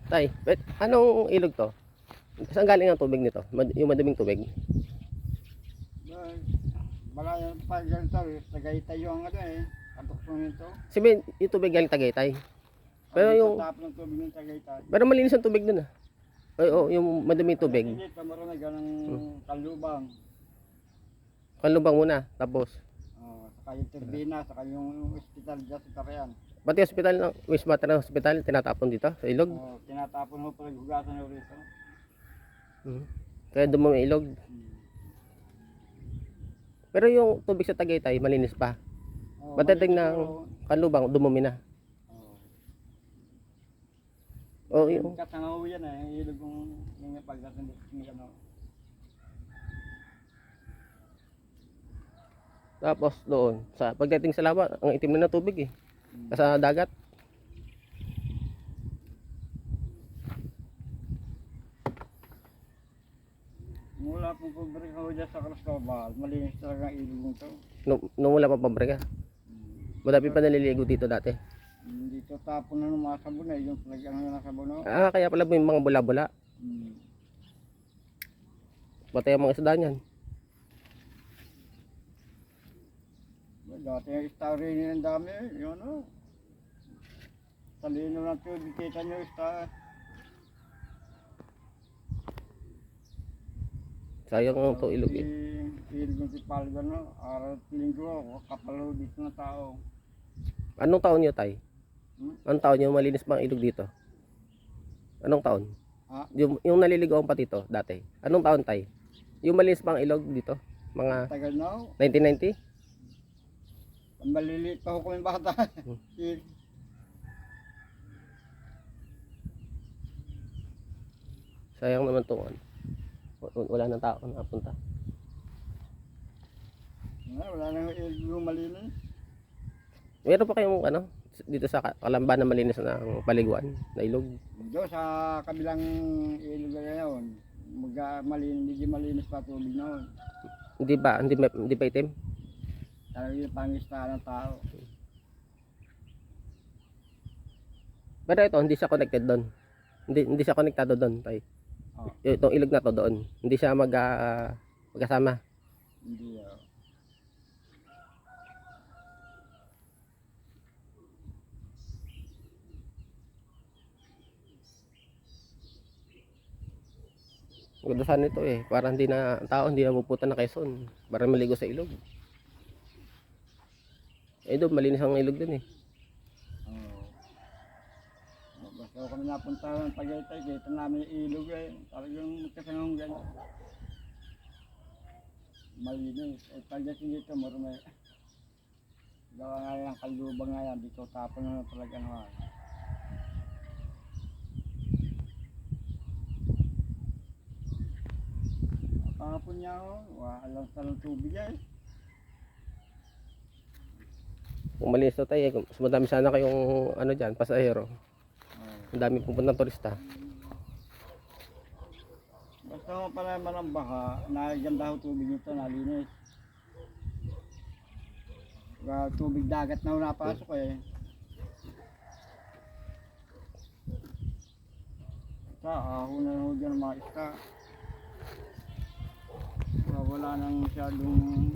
Tay, anong ilog to? Saan galing ang tubig nito? Yung maduming tubig? Wala yung pag-ganito, Tagaytay yung ano eh, katukso nito. Sabihin, yung tubig galing Tagaytay. Pero Dito yung, tap ng tubig ng Tagaytay. pero malinis ang tubig dun ah. Oo, yung maduming tubig. Dito meron na ganang kalubang. Kalubang muna, tapos. Saka yung turbina, saka yung hospital dyan sa Tarayan. Pati hospital ng wastewater ng hospital, tinatapon dito sa ilog. Tinatapon mo pala hugasan yung rito. Kaya dumami ilog. Pero yung tubig sa Tagaytay, malinis pa. Pagdating ng kalubang, dumumi na. Oh, yung katangaw yan eh, yung ilog yung pagdating ng ano. tapos doon, sa pagdating sa lawa, ang itim na ng tubig eh. Sa dagat. Mula pong pabrika ko dyan sa Cristobal, malinis talaga ang ilog nito. Nung wala pa pabrika. Madami pa naliligo dito dati. Dito tapon na ng mga sabon eh, yung pinag-ano na sabon. Ah, kaya pala yung mga bula-bula. Patay ang mga isda niyan. Dati yung star rin yung dami, yun o. Talino ng tubig, kita nyo star. Sayang ang to ilog eh. Ilog ng tipal gano'n, araw at linggo, kapalo dito na tao. Anong taon nyo, tay? Anong taon nyo malinis pa ang ilog dito? Anong taon? Yung naliligoan pa dito dati. Anong taon, tay? Yung malinis pa ang ilog dito? Mga tagal na o. 1990? Ang maliliit pa ako yung bata. Sayang naman to. Wala nang tao napunta. Wala na yung malinis. Meron pa kayong ano dito sa Kalamba na malinis na ang paliguan na ilog? Doon sa kabilang ilog na yun, medyo malinis pa tubig noon. Hindi pa itim? Talaga yung pangistahan ng tao. Pero ito, hindi siya connected doon. Hindi siya konektado doon, tay. Itong ilog na to doon. Hindi siya magkasama. Hindi Ganda sana ito eh. Para hindi na tao, hindi na pupunta na Quezon. Para maligo sa ilog. Doon, malinis ang ilog doon eh. Basta kami napunta ng Tagaytay, kita namin yung ilog eh. Talagang kasangong gano'n. Malinis. Pagdating dito, marumay. Gawa nga yung kalubang nga yan, dito tapon na talaga naman. Kahapon niya ako, walang salang tubig eh. Kung malinis to tayo, mas madami sana kayong ano dyan, pasahero. Ang dami pupuntang turista. Basta mo pala ng baha, naganda ho tubig nito, nalinis. Tubig dagat na ho napasok eh. Aho na ho dyan mga isda. Wala nang masyadong